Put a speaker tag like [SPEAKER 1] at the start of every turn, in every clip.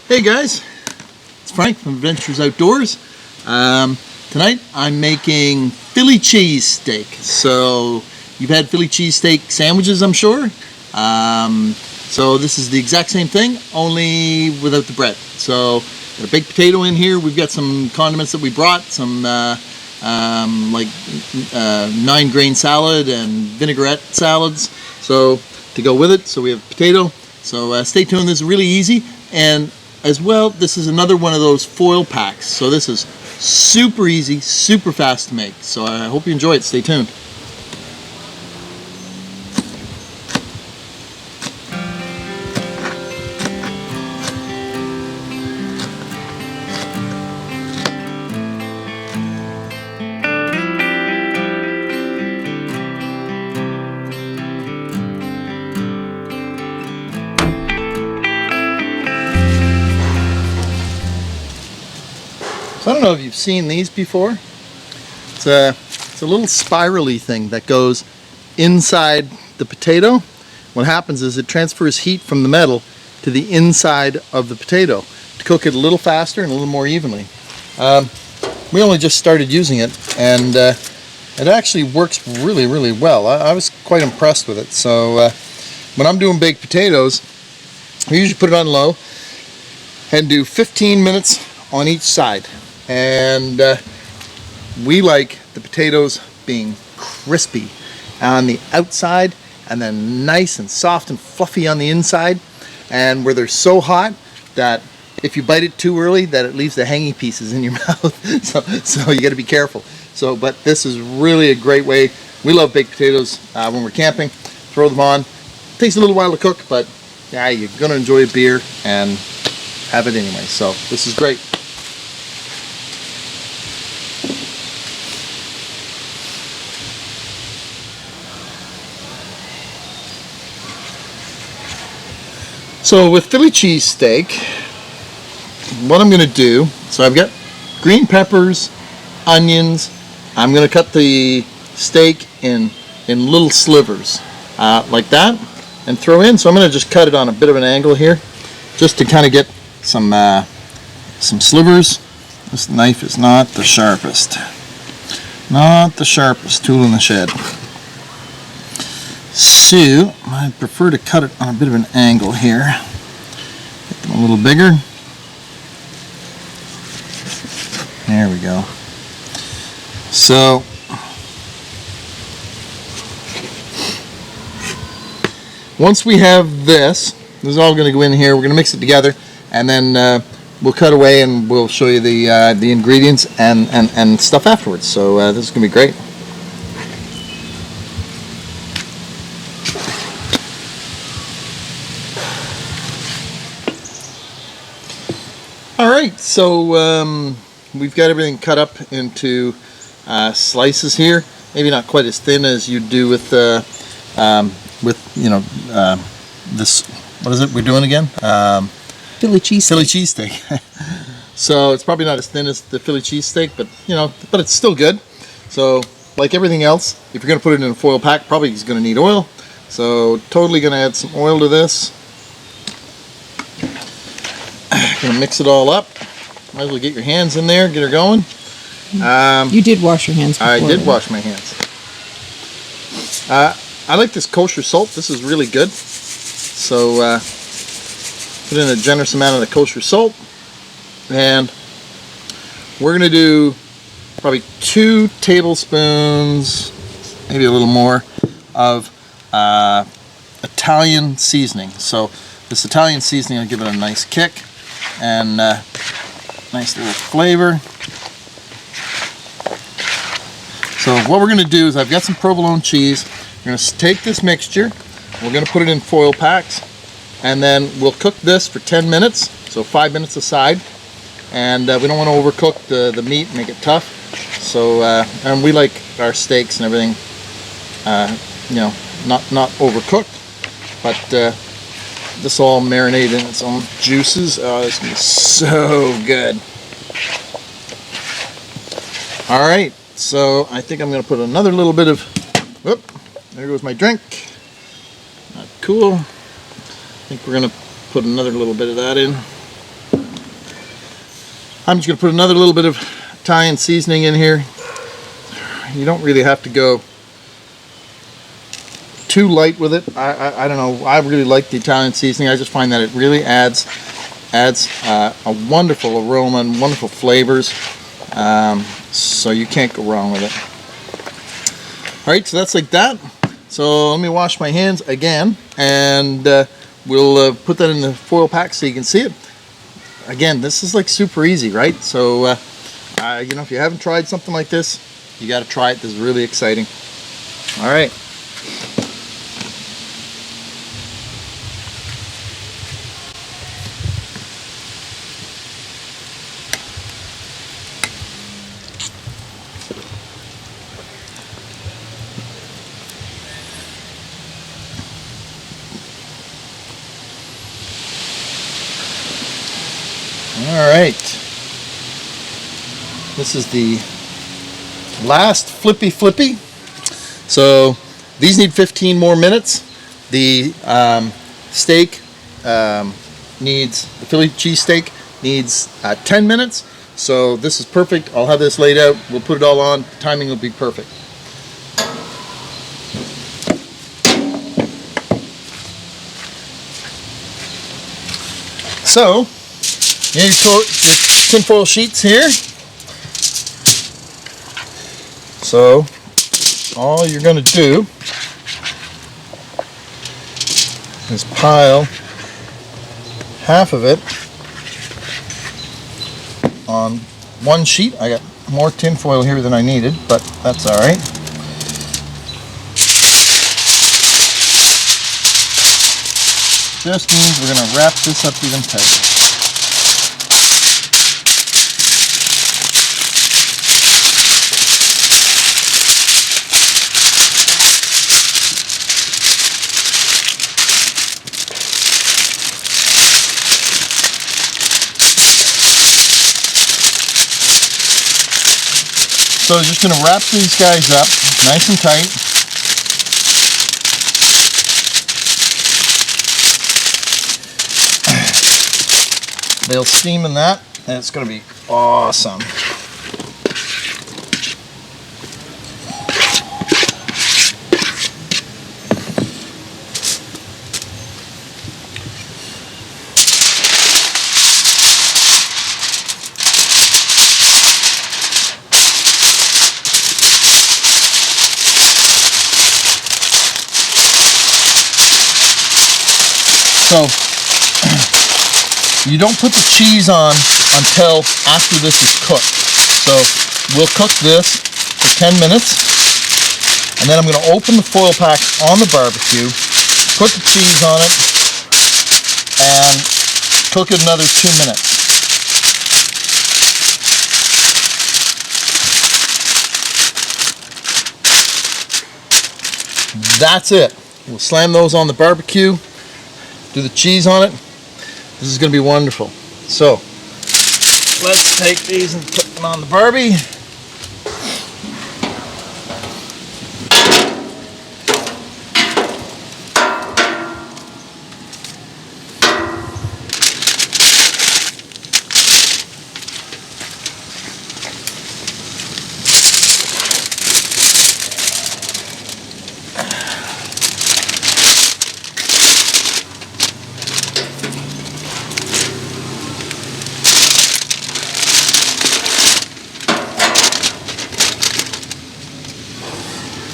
[SPEAKER 1] Hey guys, it's Frank from Adventures Outdoors. Tonight I'm making Philly cheesesteak. So you've had Philly cheesesteak sandwiches, I'm sure. So this is the exact same thing, only without the bread. So got a baked potato in here. We've got some condiments that we brought, some 9-grain salad and vinaigrette salads. So to go with it, so we have potato. So stay tuned. This is really easy, and as well, this is another one of those foil packs. So this is super easy, super fast to make. So I hope you enjoy it. Stay tuned. So I don't know if you've seen these before. It's a little spirally thing that goes inside the potato. What happens is it transfers heat from the metal to the inside of the potato to cook it a little faster and a little more evenly. We only just started using it, and it actually works really, really well. I was quite impressed with it. So when I'm doing baked potatoes, I usually put it on low and do 15 minutes on each side. And we like the potatoes being crispy on the outside and then nice and soft and fluffy on the inside, and where they're so hot that if you bite it too early that it leaves the hanging pieces in your mouth. so you got to be careful. But this is really a great way. We love baked potatoes when we're camping. Throw them on. Takes a little while to cook, but yeah, you're gonna enjoy a beer and have it anyway. So this is great. So with Philly cheesesteak, what I'm going to do, so I've got green peppers, onions. I'm going to cut the steak in little slivers like that and throw in. So I'm going to just cut it on a bit of an angle here just to kind of get some slivers. This knife is not the sharpest. Not the sharpest tool in the shed. So I prefer to cut it on a bit of an angle here. Get them a little bigger. There we go. So once we have this is all going to go in here. We're going to mix it together, and then we'll cut away and we'll show you the ingredients and stuff afterwards. So this is going to be great. Alright, so we've got everything cut up into slices here. Maybe not quite as thin as you do with this, what is it we're doing again?
[SPEAKER 2] Philly cheesesteak.
[SPEAKER 1] Philly cheesesteak. So it's probably not as thin as the Philly cheesesteak, but it's still good. So like everything else, if you're going to put it in a foil pack, probably it's going to need oil. So totally going to add some oil to this. Gonna mix it all up. Might as well get your hands in there, get her going.
[SPEAKER 2] You did wash your hands before.
[SPEAKER 1] I did wash my hands. I like this kosher salt. This is really good. So put in a generous amount of the kosher salt, and we're gonna do probably 2 tablespoons, maybe a little more, of Italian seasoning. So this Italian seasoning will give it a nice kick and nice little flavor. So what we're going to do is I've got some provolone cheese. We're going to take this mixture, we're going to put it in foil packs, and then we'll cook this for 10 minutes, so 5 minutes aside. And we don't want to overcook the meat, make it tough. So and we like our steaks and everything, not overcooked, but this all marinated in its own juices. Oh, this is going to be so good. Alright, so I think I'm going to put another little bit of, whoop, there goes my drink. Not cool. I think we're going to put another little bit of that in. I'm just going to put another little bit of Italian seasoning in here. You don't really have to go too light with it. I don't know. I really like the Italian seasoning. I just find that it really adds a wonderful aroma and wonderful flavors. So you can't go wrong with it. Alright, so that's like that. So let me wash my hands again, and we'll put that in the foil pack so you can see it. Again, this is like super easy, right? So you know, if you haven't tried something like this, you got to try it. This is really exciting. Alright. Alright, this is the last Flippy. So these need 15 more minutes. The steak needs, the Philly cheesesteak needs 10 minutes. So this is perfect. I'll have this laid out. We'll put it all on. Timing will be perfect. So, your tinfoil sheets here. So all you're going to do is pile half of it on one sheet. I got more tinfoil here than I needed, but that's all right. Just means we're going to wrap this up even tighter. So just going to wrap these guys up nice and tight. They'll steam in that, and it's going to be awesome. So you don't put the cheese on until after this is cooked. So we'll cook this for 10 minutes, and then I'm going to open the foil pack on the barbecue, put the cheese on it, and cook it another 2 minutes. That's it. We'll slam those on the barbecue, do the cheese on it. This is going to be wonderful. So let's take these and put them on the Barbie.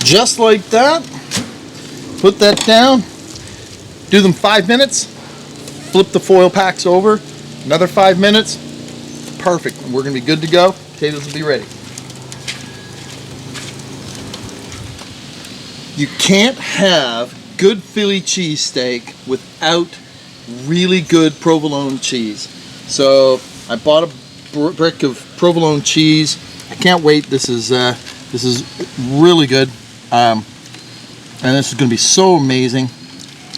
[SPEAKER 1] Just like that. Put that down. Do them 5 minutes. Flip the foil packs over. Another 5 minutes. Perfect. We're going to be good to go. Potatoes will be ready. You can't have good Philly cheesesteak without really good provolone cheese. So I bought a brick of provolone cheese. I can't wait. This is really good. And this is going to be so amazing.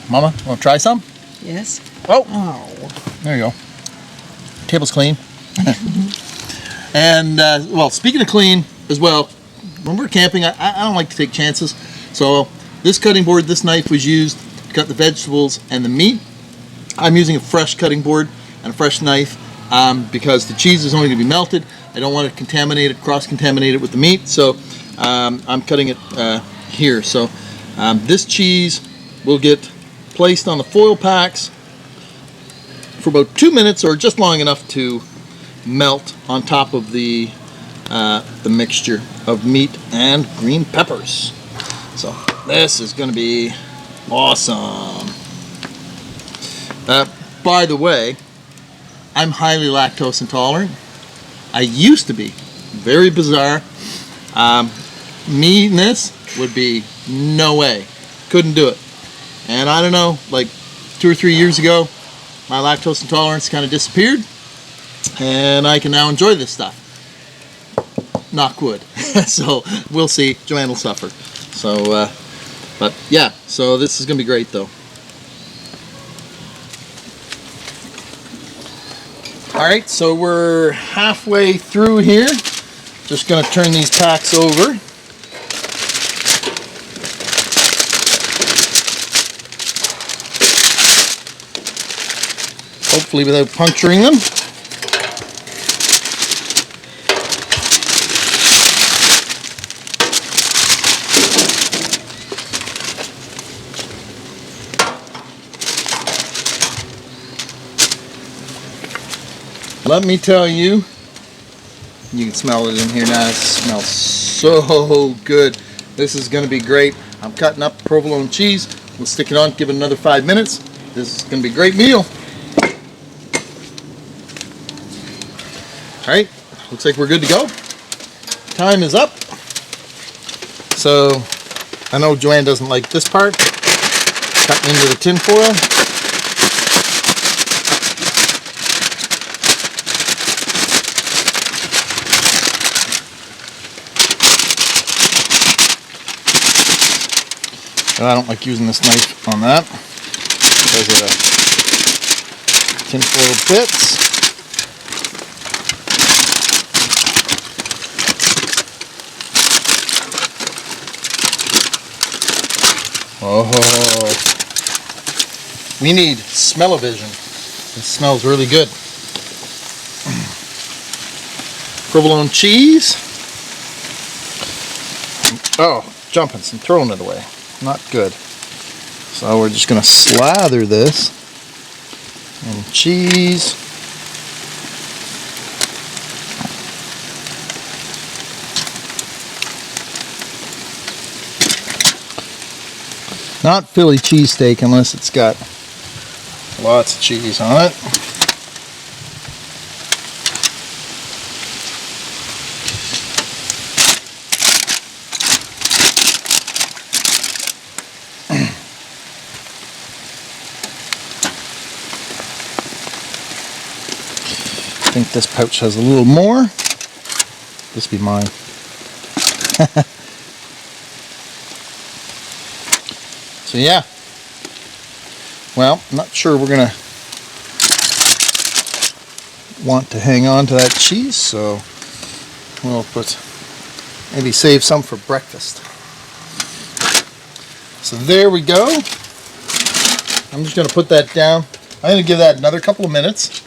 [SPEAKER 1] Mama, want to try some?
[SPEAKER 2] Yes.
[SPEAKER 1] Oh, there you go. Table's clean. And, well, speaking of clean as well, when we're camping, I don't like to take chances. So this cutting board, this knife was used to cut the vegetables and the meat. I'm using a fresh cutting board and a fresh knife because the cheese is only going to be melted. I don't want to contaminate it, cross-contaminate it with the meat, so I'm cutting it here. So this cheese will get placed on the foil packs for about 2 minutes, or just long enough to melt on top of the mixture of meat and green peppers. So this is going to be awesome. By the way, I'm highly lactose intolerant. I used to be. Very bizarre. Me and this would be no way. Couldn't do it. And I don't know, like 2 or 3 years ago, my lactose intolerance kind of disappeared, and I can now enjoy this stuff. Knock wood. So we'll see. Joanne will suffer. So, but yeah, so this is going to be great though. Alright, so we're halfway through here. Just going to turn these packs over. Hopefully without puncturing them. Let me tell you, you can smell it in here now. It smells so good. This is going to be great. I'm cutting up provolone cheese. We'll stick it on, give it another 5 minutes. This is going to be a great meal. Alright, looks like we're good to go. Time is up. So, I know Joanne doesn't like this part. Cutting into the tin foil. I don't like using this knife on that because of the tin foil bits. Oh, we need smell-o-vision. It smells really good. Provolone cheese. Oh, jumping and throwing it away. Not good. So we're just going to slather this in cheese. Not Philly cheesesteak unless it's got lots of cheese on it. I think this pouch has a little more. This be mine. So yeah. Well, I'm not sure we're gonna want to hang on to that cheese, so we'll maybe save some for breakfast. So there we go. I'm just gonna put that down. I'm gonna give that another couple of minutes.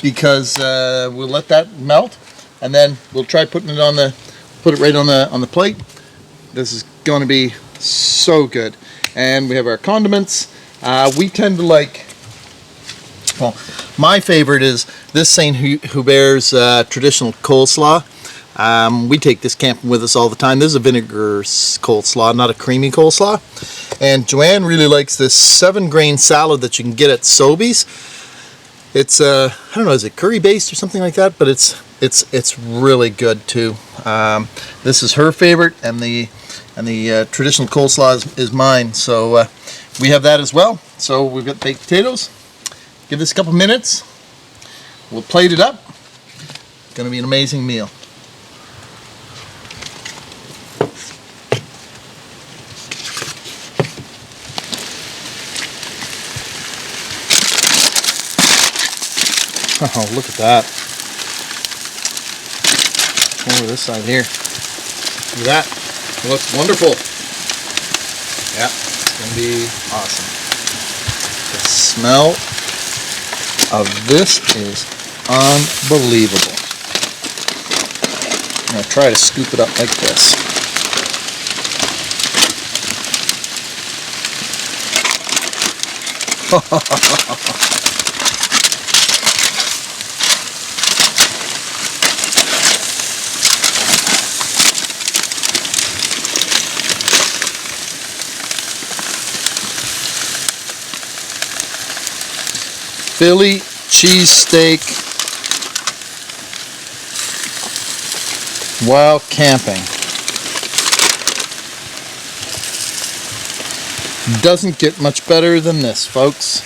[SPEAKER 1] Because we'll let that melt, and then we'll try putting it on put it right on the plate. This is going to be so good. And we have our condiments. We tend to like, well, my favorite is this St. Hubert's traditional coleslaw. We take this camping with us all the time. This is a vinegar coleslaw, not a creamy coleslaw. And Joanne really likes this 7-grain salad that you can get at Sobeys. It's I don't know, is it curry based or something like that? But it's really good too. This is her favorite, and the traditional coleslaw is mine. So we have that as well. So we've got baked potatoes. Give this a couple minutes. We'll plate it up. It's going to be an amazing meal. Oh, look at that. Over this side here. Look at that. It looks wonderful. Yeah, it's going to be awesome. The smell of this is unbelievable. I'm going to try to scoop it up like this. Philly cheesesteak while camping. Doesn't get much better than this, folks.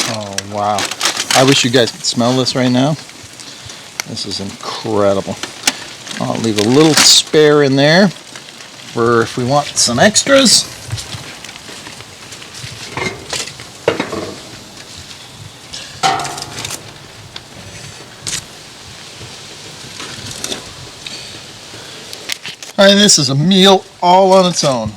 [SPEAKER 1] Oh, wow. I wish you guys could smell this right now. This is incredible. I'll leave a little spare in there for if we want some extras. And this is a meal all on its own.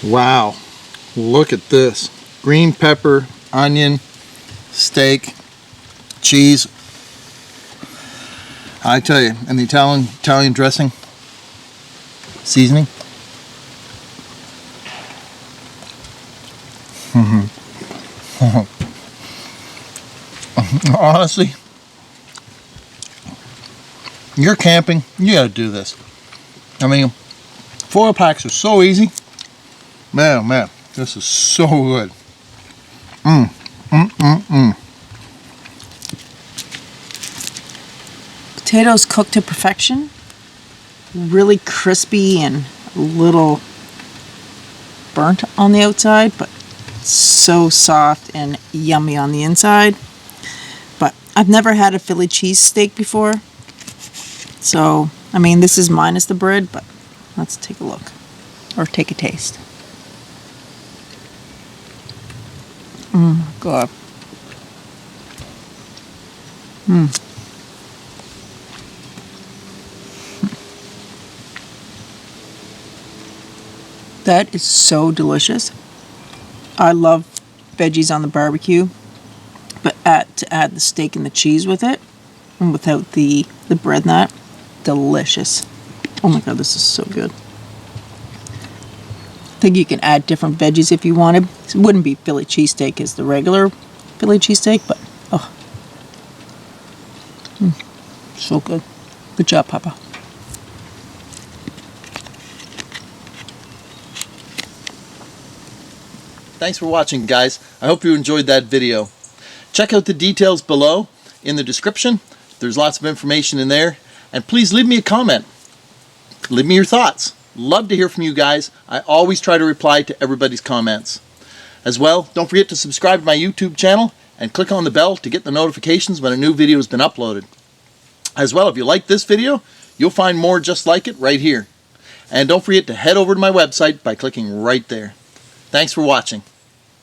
[SPEAKER 1] Wow, look at this. Green pepper, onion, steak, cheese. I tell you, and the Italian dressing, seasoning. Honestly, you're camping, you gotta do this. I mean, foil packs are so easy. Man, this is so good.
[SPEAKER 2] Potatoes cooked to perfection. Really crispy and a little burnt on the outside, but so soft and yummy on the inside. But I've never had a Philly cheesesteak before. So, I mean, this is minus the bread, but let's take a look. Or take a taste. God. That is so delicious. I love veggies on the barbecue, but to add the steak and the cheese with it, and without the bread and that, delicious. Oh my God, this is so good. I think you can add different veggies if you wanted. It wouldn't be Philly cheesesteak as the regular Philly cheesesteak, but oh, so good. Good job, Papa.
[SPEAKER 1] Thanks for watching, guys. I hope you enjoyed that video. Check out the details below in the description. There's lots of information in there. And please leave me a comment. Leave me your thoughts. Love to hear from you guys. I always try to reply to everybody's comments. As well, don't forget to subscribe to my YouTube channel and click on the bell to get the notifications when a new video has been uploaded. As well, if you like this video, you'll find more just like it right here. And don't forget to head over to my website by clicking right there. Thanks for watching.